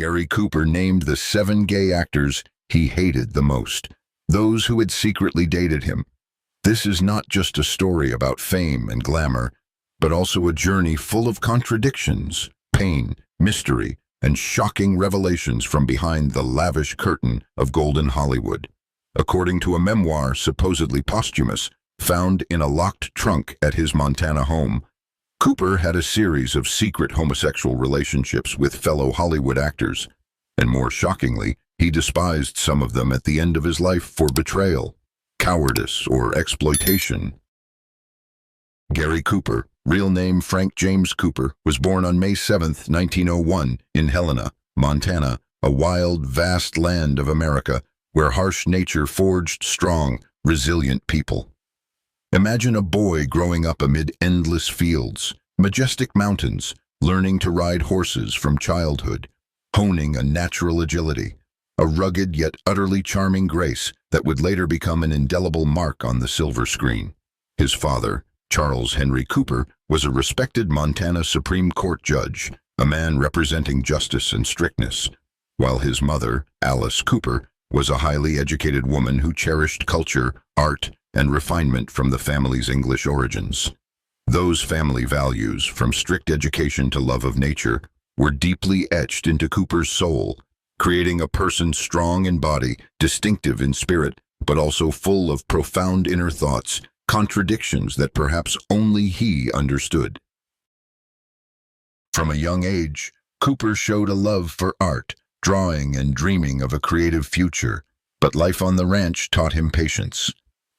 Gary Cooper named the 7 gay actors he hated the most, those who had secretly dated him. This is not just a story about fame and glamour, but also a journey full of contradictions, pain, mystery, and shocking revelations from behind the lavish curtain of golden Hollywood. According to a memoir, supposedly posthumous, found in a locked trunk at his Montana home, Cooper had a series of secret homosexual relationships with fellow Hollywood actors, and more shockingly, he despised some of them at the end of his life for betrayal, cowardice, or exploitation. Gary Cooper, real name Frank James Cooper, was born on May 7, 1901, in Helena, Montana, a wild, vast land of America where harsh nature forged strong, resilient people. Imagine a boy growing up amid endless fields, majestic mountains, learning to ride horses from childhood, honing a natural agility, a rugged yet utterly charming grace that would later become an indelible mark on the silver screen. His father, Charles Henry Cooper, was a respected Montana Supreme Court judge, a man representing justice and strictness, while his mother, Alice Cooper, was a highly educated woman who cherished culture, art, and refinement from the family's English origins. Those family values, from strict education to love of nature, were deeply etched into Cooper's soul, creating a person strong in body, distinctive in spirit, but also full of profound inner thoughts, contradictions that perhaps only he understood. From a young age, Cooper showed a love for art, drawing and dreaming of a creative future, but life on the ranch taught him patience,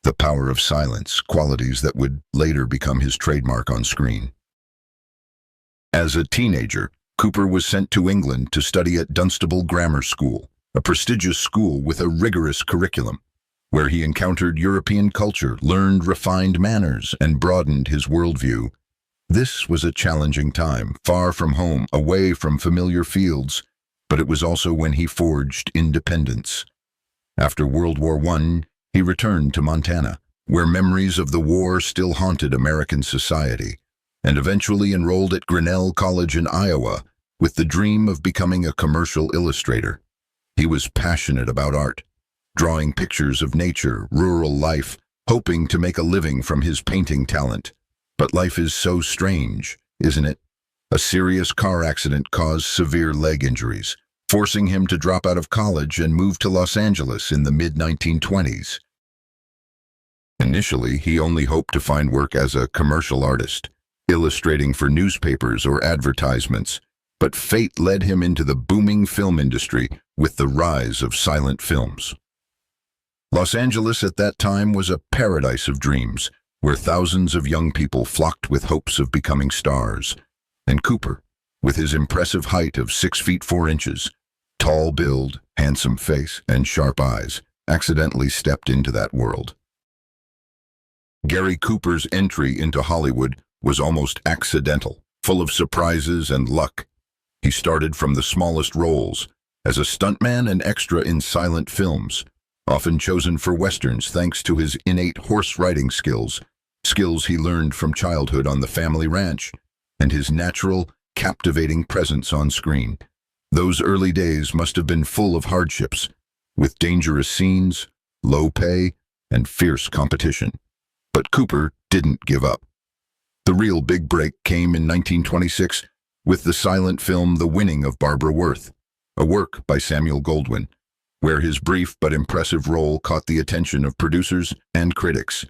the power of silence, qualities that would later become his trademark on screen. As a teenager, Cooper was sent to England to study at Dunstable Grammar School, a prestigious school with a rigorous curriculum, where he encountered European culture, learned refined manners, and broadened his worldview. This was a challenging time, far from home, away from familiar fields, but it was also when he forged independence. After World War I, he returned to Montana, where memories of the war still haunted American society, and eventually enrolled at Grinnell College in Iowa with the dream of becoming a commercial illustrator. He was passionate about art, drawing pictures of nature, rural life, hoping to make a living from his painting talent. But life is so strange, isn't it? A serious car accident caused severe leg injuries, forcing him to drop out of college and move to Los Angeles in the mid-1920s. Initially, he only hoped to find work as a commercial artist, illustrating for newspapers or advertisements, but fate led him into the booming film industry with the rise of silent films. Los Angeles at that time was a paradise of dreams, where thousands of young people flocked with hopes of becoming stars. And Cooper, with his impressive height of 6 feet 4 inches, tall build, handsome face, and sharp eyes, accidentally stepped into that world. Gary Cooper's entry into Hollywood was almost accidental, full of surprises and luck. He started from the smallest roles, as a stuntman and extra in silent films, often chosen for westerns thanks to his innate horse-riding skills he learned from childhood on the family ranch, and his natural, captivating presence on screen. Those early days must have been full of hardships, with dangerous scenes, low pay, and fierce competition. But Cooper didn't give up. The real big break came in 1926 with the silent film The Winning of Barbara Worth, a work by Samuel Goldwyn, where his brief but impressive role caught the attention of producers and critics.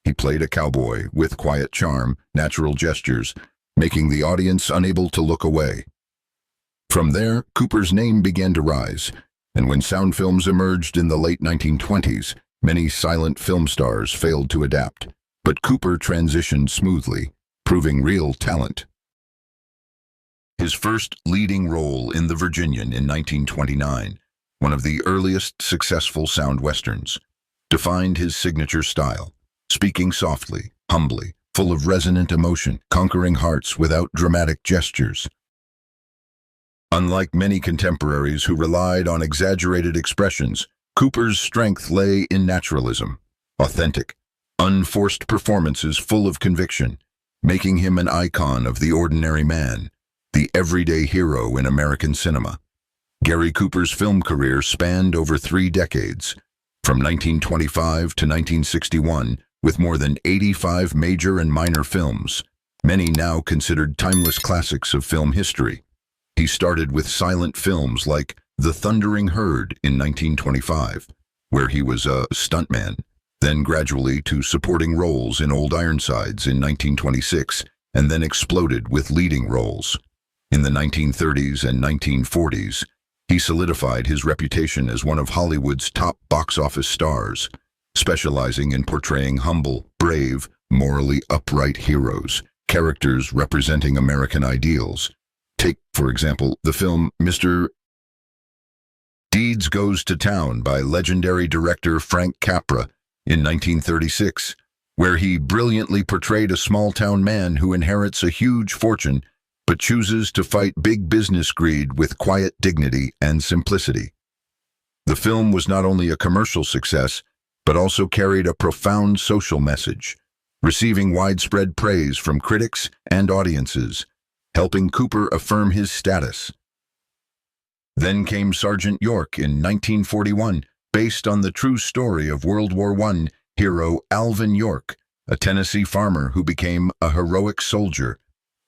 He played a cowboy with quiet charm, natural gestures, making the audience unable to look away. From there, Cooper's name began to rise, and when sound films emerged in the late 1920s, many silent film stars failed to adapt, but Cooper transitioned smoothly, proving real talent. His first leading role in The Virginian in 1929, one of the earliest successful sound westerns, defined his signature style, speaking softly, humbly, full of resonant emotion, conquering hearts without dramatic gestures. Unlike many contemporaries who relied on exaggerated expressions, Cooper's strength lay in naturalism, authentic, unforced performances full of conviction, making him an icon of the ordinary man, the everyday hero in American cinema. Gary Cooper's film career spanned over 3 decades, from 1925 to 1961, with more than 85 major and minor films, many now considered timeless classics of film history. He started with silent films like The Thundering Herd in 1925, where he was a stuntman, then gradually to supporting roles in Old Ironsides in 1926, and then exploded with leading roles. In the 1930s and 1940s, he solidified his reputation as one of Hollywood's top box office stars, specializing in portraying humble, brave, morally upright heroes, characters representing American ideals. Take, for example, the film Mr. Deeds Goes to Town by legendary director Frank Capra in 1936, where he brilliantly portrayed a small-town man who inherits a huge fortune but chooses to fight big business greed with quiet dignity and simplicity. The film was not only a commercial success, but also carried a profound social message, receiving widespread praise from critics and audiences, helping Cooper affirm his status. Then came Sergeant York in 1941, based on the true story of World War I hero Alvin York, a Tennessee farmer who became a heroic soldier.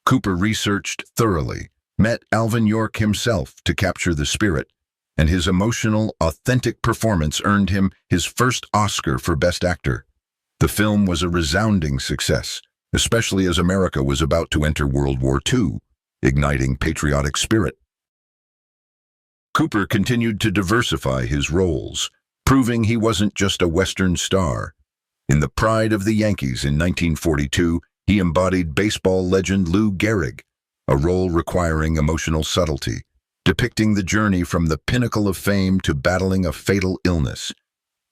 Cooper researched thoroughly, met Alvin York himself to capture the spirit, and his emotional, authentic performance earned him his first Oscar for Best Actor. The film was a resounding success, especially as America was about to enter World War II, igniting patriotic spirit. Cooper continued to diversify his roles, proving he wasn't just a Western star. In The Pride of the Yankees in 1942, he embodied baseball legend Lou Gehrig, a role requiring emotional subtlety, depicting the journey from the pinnacle of fame to battling a fatal illness.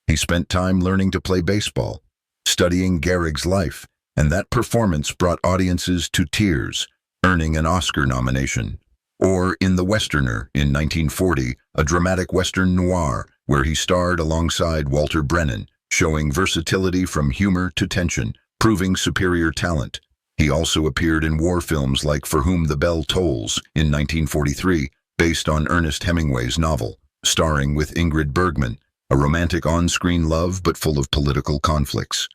He spent time learning to play baseball, studying Gehrig's life, and that performance brought audiences to tears, earning an Oscar nomination. Or in The Westerner in 1940, a dramatic Western noir, where he starred alongside Walter Brennan, showing versatility from humor to tension, proving superior talent. He also appeared in war films like For Whom the Bell Tolls in 1943, based on Ernest Hemingway's novel, starring with Ingrid Bergman, a romantic on-screen love but full of political conflicts.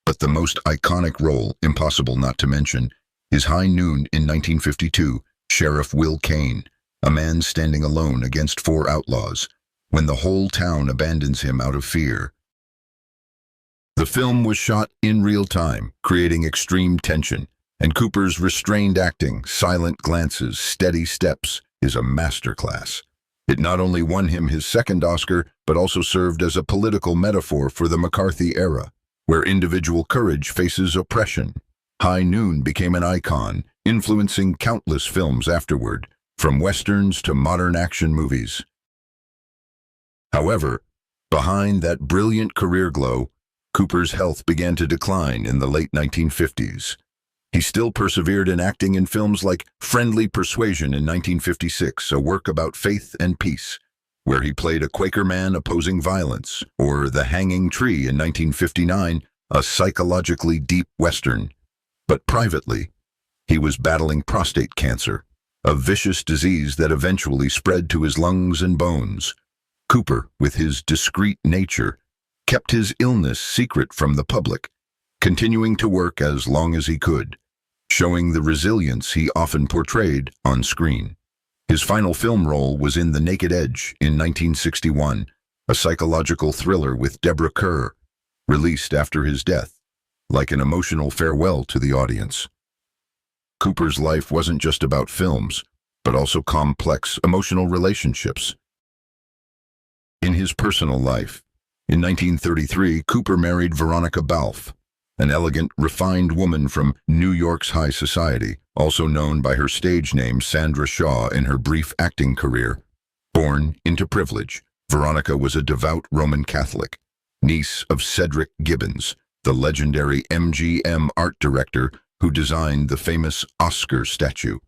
But the most iconic role, impossible not to mention, is High Noon in 1952, Sheriff Will Kane, a man standing alone against 4 outlaws, when the whole town abandons him out of fear. The film was shot in real time, creating extreme tension, and Cooper's restrained acting, silent glances, steady steps is a masterclass. It not only won him his second Oscar, but also served as a political metaphor for the McCarthy era, where individual courage faces oppression. High Noon became an icon, influencing countless films afterward, from westerns to modern action movies. However, behind that brilliant career glow, Cooper's health began to decline in the late 1950s. He still persevered in acting in films like Friendly Persuasion in 1956, a work about faith and peace, where he played a Quaker man opposing violence, or The Hanging Tree in 1959, a psychologically deep Western. But privately, he was battling prostate cancer, a vicious disease that eventually spread to his lungs and bones. Cooper, with his discreet nature, kept his illness secret from the public, continuing to work as long as he could, showing the resilience he often portrayed on screen. His final film role was in The Naked Edge in 1961, a psychological thriller with Deborah Kerr, released after his death, like an emotional farewell to the audience. Cooper's life wasn't just about films, but also complex emotional relationships. In his personal life, in 1933, Cooper married Veronica Balfe, an elegant, refined woman from New York's high society, also known by her stage name Sandra Shaw in her brief acting career. Born into privilege, Veronica was a devout Roman Catholic, niece of Cedric Gibbons, the legendary MGM art director who designed the famous Oscar statue.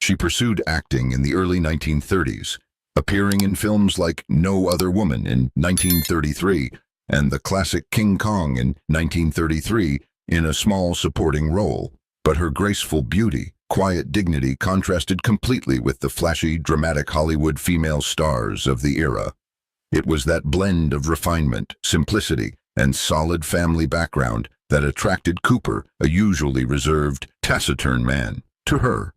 She pursued acting in the early 1930s, appearing in films like No Other Woman in 1933 and the classic King Kong in 1933 in a small supporting role. But her graceful beauty, quiet dignity contrasted completely with the flashy, dramatic Hollywood female stars of the era. It was that blend of refinement, simplicity, and solid family background that attracted Cooper, a usually reserved, taciturn man, to her.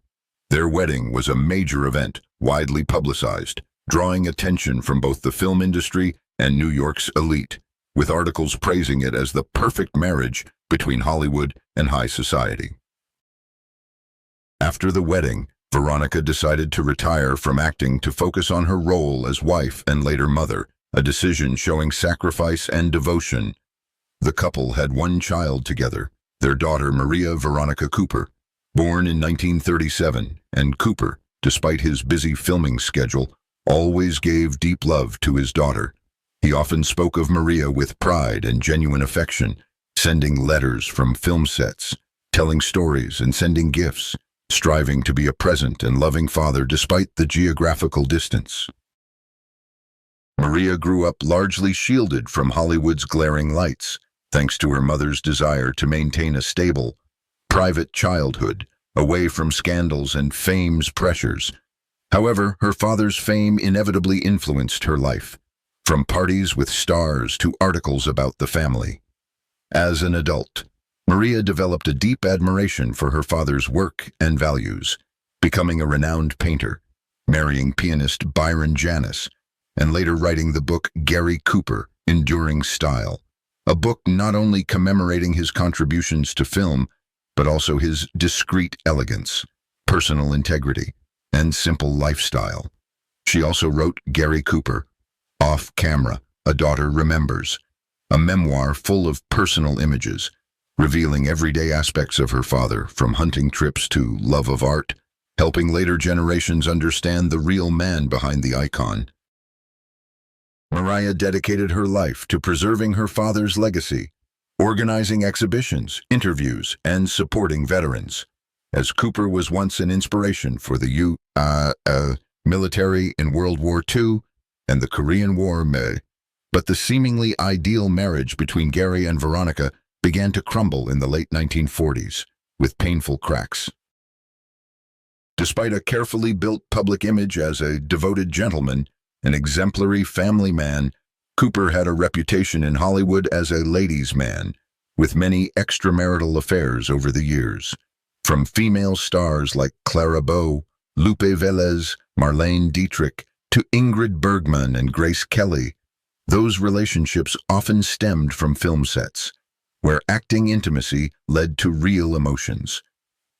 Their wedding was a major event, widely publicized, drawing attention from both the film industry and New York's elite, with articles praising it as the perfect marriage between Hollywood and high society. After the wedding, Veronica decided to retire from acting to focus on her role as wife and later mother, a decision showing sacrifice and devotion. The couple had one child together, their daughter Maria Veronica Cooper, born in 1937, and Cooper, despite his busy filming schedule, always gave deep love to his daughter. He often spoke of Maria with pride and genuine affection, sending letters from film sets, telling stories and sending gifts, striving to be a present and loving father despite the geographical distance. Maria grew up largely shielded from Hollywood's glaring lights, thanks to her mother's desire to maintain a stable, private childhood, away from scandals and fame's pressures. However, her father's fame inevitably influenced her life, from parties with stars to articles about the family. As an adult, Maria developed a deep admiration for her father's work and values, becoming a renowned painter, marrying pianist Byron Janis, and later writing the book Gary Cooper, Enduring Style, a book not only commemorating his contributions to film, but also his discreet elegance, personal integrity, and simple lifestyle. She also wrote Gary Cooper, Off Camera, A Daughter Remembers, a memoir full of personal images, revealing everyday aspects of her father, from hunting trips to love of art, helping later generations understand the real man behind the icon. Maria dedicated her life to preserving her father's legacy, organizing exhibitions, interviews, and supporting veterans, as Cooper was once an inspiration for the military in World War II and the Korean War. But the seemingly ideal marriage between Gary and Veronica began to crumble in the late 1940s, with painful cracks. Despite a carefully built public image as a devoted gentleman, an exemplary family man, Cooper had a reputation in Hollywood as a ladies' man, with many extramarital affairs over the years. From female stars like Clara Bow, Lupe Velez, Marlene Dietrich, to Ingrid Bergman and Grace Kelly, those relationships often stemmed from film sets, where acting intimacy led to real emotions.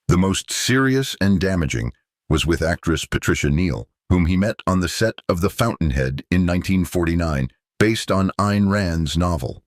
The most serious and damaging was with actress Patricia Neal, whom he met on the set of The Fountainhead in 1949, based on Ayn Rand's novel.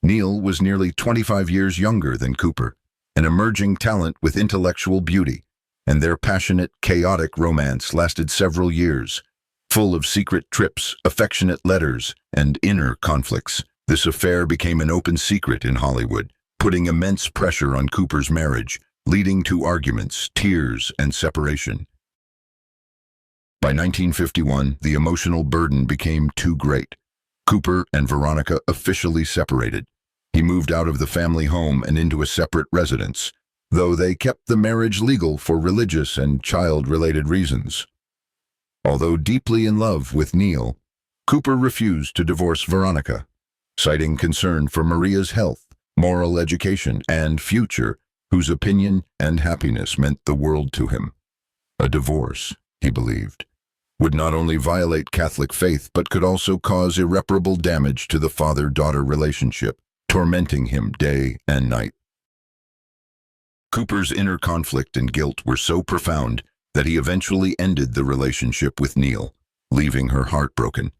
Neal was nearly 25 years younger than Cooper, an emerging talent with intellectual beauty, and their passionate, chaotic romance lasted several years, full of secret trips, affectionate letters, and inner conflicts. This affair became an open secret in Hollywood, putting immense pressure on Cooper's marriage, leading to arguments, tears, and separation. By 1951, the emotional burden became too great. Cooper and Veronica officially separated. He moved out of the family home and into a separate residence, though they kept the marriage legal for religious and child-related reasons. Although deeply in love with Neal, Cooper refused to divorce Veronica, citing concern for Maria's health, moral education, and future, whose opinion and happiness meant the world to him. A divorce, he believed, would not only violate Catholic faith but could also cause irreparable damage to the father-daughter relationship, tormenting him day and night. Cooper's inner conflict and guilt were so profound that he eventually ended the relationship with Neal, leaving her heartbroken.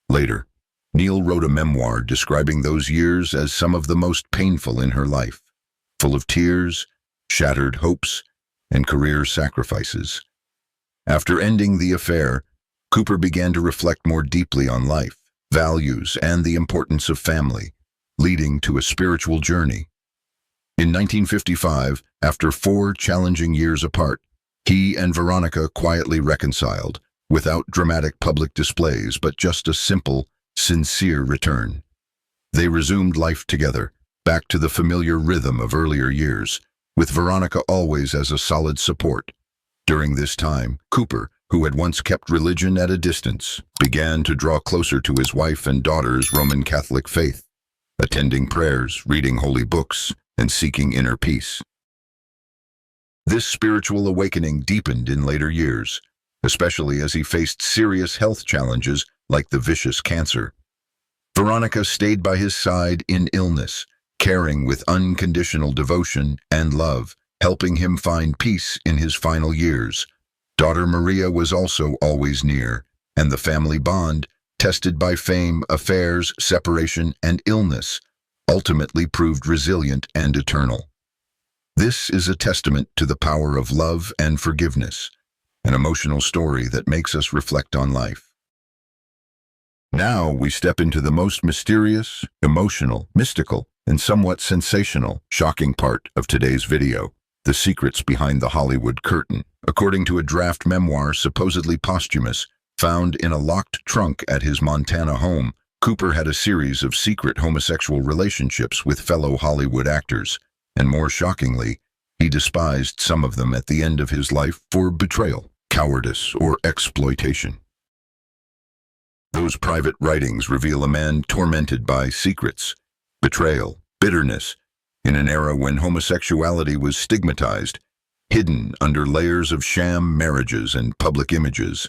Later, Neal wrote a memoir describing those years as some of the most painful in her life, full of tears, shattered hopes, and career sacrifices. After ending the affair, Cooper began to reflect more deeply on life, values, and the importance of family, leading to a spiritual journey. In 1955, after 4 challenging years apart, he and Veronica quietly reconciled, without dramatic public displays but just a simple, sincere return. They resumed life together, back to the familiar rhythm of earlier years, with Veronica always as a solid support, During this time, Cooper, who had once kept religion at a distance, began to draw closer to his wife and daughter's Roman Catholic faith, attending prayers, reading holy books, and seeking inner peace. This spiritual awakening deepened in later years, especially as he faced serious health challenges like the vicious cancer. Veronica stayed by his side in illness, caring with unconditional devotion and love, helping him find peace in his final years. Daughter Maria was also always near, and the family bond, tested by fame, affairs, separation, and illness, ultimately proved resilient and eternal. This is a testament to the power of love and forgiveness, an emotional story that makes us reflect on life. Now we step into the most mysterious, emotional, mystical, and somewhat sensational, shocking part of today's video, the secrets behind the Hollywood curtain. According to a draft memoir, supposedly posthumous, found in a locked trunk at his Montana home, Cooper had a series of secret homosexual relationships with fellow Hollywood actors, and more shockingly, he despised some of them at the end of his life for betrayal, cowardice, or exploitation. Those private writings reveal a man tormented by secrets, betrayal, bitterness, in an era when homosexuality was stigmatized, hidden under layers of sham marriages and public images.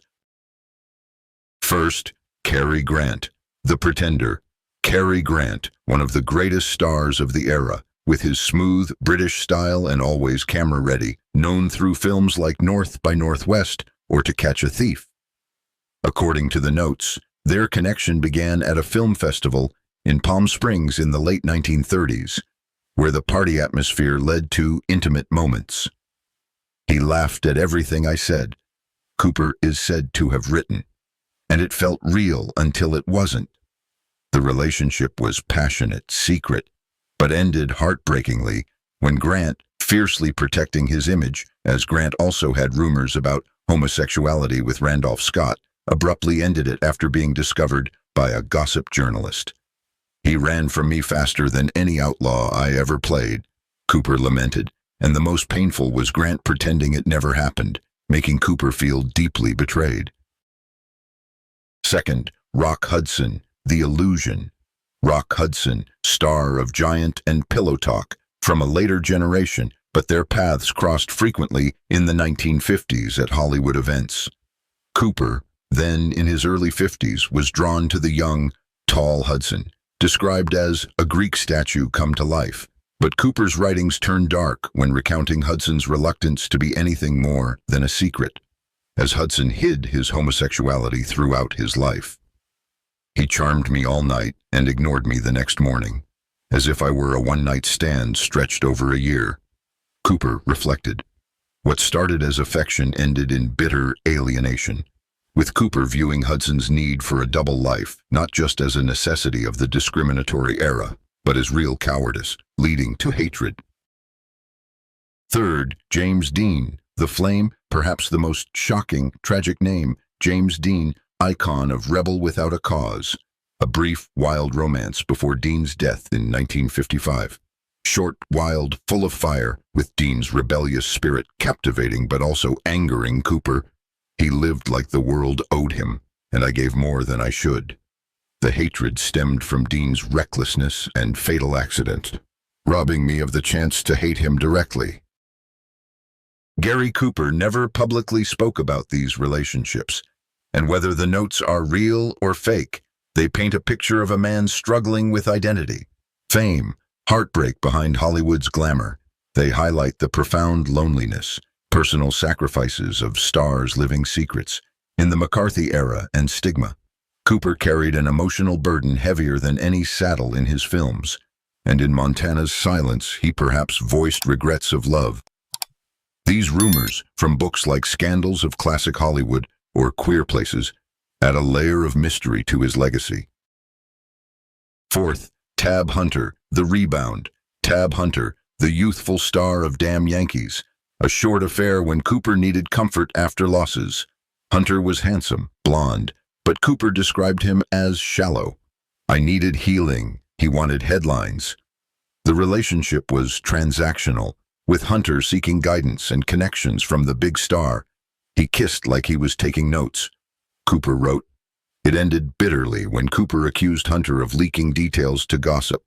First, Cary Grant, the pretender. Cary Grant, one of the greatest stars of the era, with his smooth British style and always camera-ready, known through films like North by Northwest or To Catch a Thief. According to the notes, their connection began at a film festival in Palm Springs in the late 1930s, where the party atmosphere led to intimate moments. He laughed at everything I said, Cooper is said to have written, and it felt real until it wasn't. The relationship was passionate, secret, but ended heartbreakingly when Grant, fiercely protecting his image, as Grant also had rumors about homosexuality with Randolph Scott, abruptly ended it after being discovered by a gossip journalist. He ran from me faster than any outlaw I ever played, Cooper lamented, and the most painful was Grant pretending it never happened, making Cooper feel deeply betrayed. Second, Rock Hudson, The Illusion. Rock Hudson, star of Giant and Pillow Talk, from a later generation, but their paths crossed frequently in the 1950s at Hollywood events. Cooper, then in his early 50s, was drawn to the young, tall Hudson, described as a Greek statue come to life. But Cooper's writings turned dark when recounting Hudson's reluctance to be anything more than a secret, as Hudson hid his homosexuality throughout his life. He charmed me all night and ignored me the next morning, as if I were a one-night stand stretched over a year. Cooper reflected. What started as affection ended in bitter alienation, with Cooper viewing Hudson's need for a double life not just as a necessity of the discriminatory era, but as real cowardice, leading to hatred. Third, James Dean, The Flame, perhaps the most shocking, tragic name, James Dean, icon of rebel without a cause. A brief, wild romance before Dean's death in 1955. Short, wild, full of fire, with Dean's rebellious spirit captivating but also angering Cooper. He lived like the world owed him, and I gave more than I should. The hatred stemmed from Dean's recklessness and fatal accident, robbing me of the chance to hate him directly. Gary Cooper never publicly spoke about these relationships, and whether the notes are real or fake, they paint a picture of a man struggling with identity, fame, heartbreak behind Hollywood's glamour. They highlight the profound loneliness, personal sacrifices of stars living secrets. In the McCarthy era and stigma, Cooper carried an emotional burden heavier than any saddle in his films, and in Montana's silence he perhaps voiced regrets of love. These rumors, from books like Scandals of Classic Hollywood or Queer Places, add a layer of mystery to his legacy. Fourth, Tab Hunter, The Rebound. Tab Hunter, the youthful star of Damn Yankees, a short affair when Cooper needed comfort after losses. Hunter was handsome, blonde, but Cooper described him as shallow. I needed healing, he wanted headlines. The relationship was transactional, with Hunter seeking guidance and connections from the big star. He kissed like he was taking notes. Cooper wrote. It ended bitterly when Cooper accused Hunter of leaking details to gossip,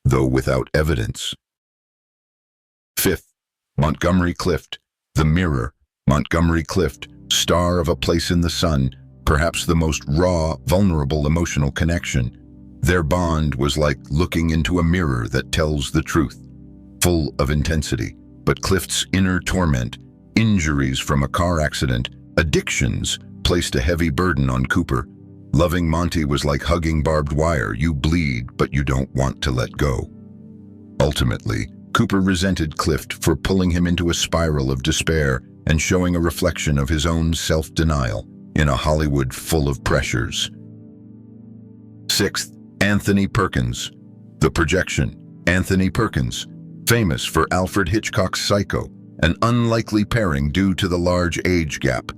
though without evidence. 5th, Montgomery Clift, The Mirror. Montgomery Clift, star of A Place in the Sun, perhaps the most raw, vulnerable emotional connection. Their bond was like looking into a mirror that tells the truth, full of intensity. But Clift's inner torment, injuries from a car accident, addictions, placed a heavy burden on Cooper. Loving Monty was like hugging barbed wire. You bleed, but you don't want to let go. Ultimately, Cooper resented Clift for pulling him into a spiral of despair and showing a reflection of his own self-denial in a Hollywood full of pressures. 6th, Anthony Perkins, The Projection. Anthony Perkins, famous for Alfred Hitchcock's Psycho, an unlikely pairing due to the large age gap.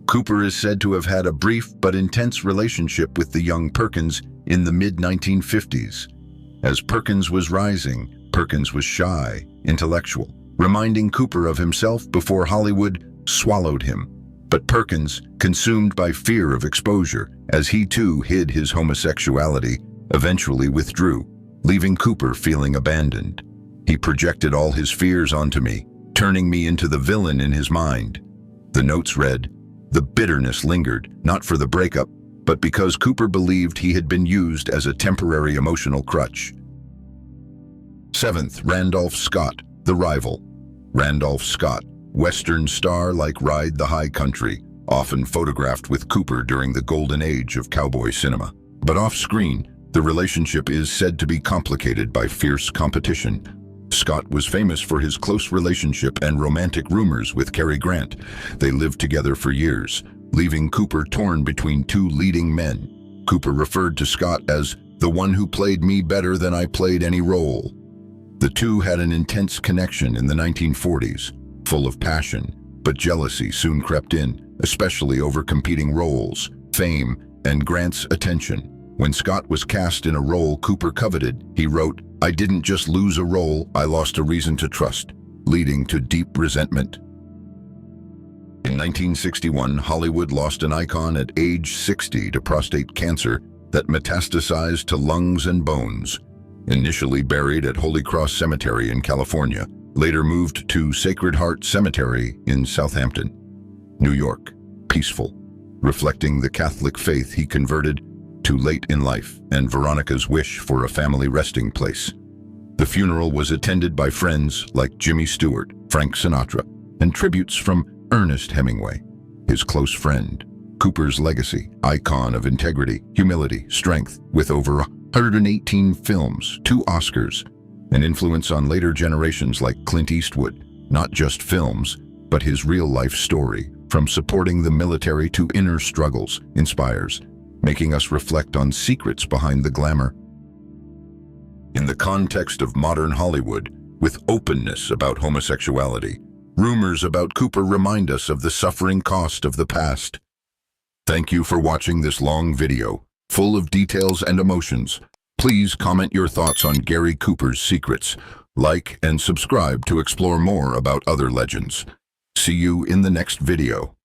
Cooper is said to have had a brief but intense relationship with the young Perkins in the mid-1950s. As Perkins was rising, Perkins was shy, intellectual, reminding Cooper of himself before Hollywood swallowed him. But Perkins, consumed by fear of exposure, as he too hid his homosexuality, eventually withdrew, leaving Cooper feeling abandoned. He projected all his fears onto me, turning me into the villain in his mind. The notes read, the bitterness lingered, not for the breakup, but because Cooper believed he had been used as a temporary emotional crutch. 7th, Randolph Scott, The Rival. Randolph Scott, Western star like Ride the High Country, often photographed with Cooper during the golden age of cowboy cinema. But off-screen, the relationship is said to be complicated by fierce competition. Scott was famous for his close relationship and romantic rumors with Cary Grant. They lived together for years, leaving Cooper torn between two leading men. Cooper referred to Scott as the one who played me better than I played any role. The two had an intense connection in the 1940s, full of passion, but jealousy soon crept in, especially over competing roles, fame, and Grant's attention. When Scott was cast in a role Cooper coveted, he wrote, I didn't just lose a role, I lost a reason to trust, leading to deep resentment. In 1961, Hollywood lost an icon at age 60 to prostate cancer that metastasized to lungs and bones. Initially buried at Holy Cross Cemetery in California, later moved to Sacred Heart Cemetery in Southampton, New York, peaceful, reflecting the Catholic faith he converted too late in life and Veronica's wish for a family resting place. The funeral was attended by friends like Jimmy Stewart, Frank Sinatra, and tributes from Ernest Hemingway, his close friend. Cooper's legacy, icon of integrity, humility, strength, with over 118 films, 2 Oscars, an influence on later generations like Clint Eastwood, not just films, but his real-life story, from supporting the military to inner struggles, inspires, making us reflect on secrets behind the glamour. In the context of modern Hollywood, with openness about homosexuality, rumors about Cooper remind us of the suffering cost of the past. Thank you for watching this long video, full of details and emotions. Please comment your thoughts on Gary Cooper's secrets. Like and subscribe to explore more about other legends. See you in the next video.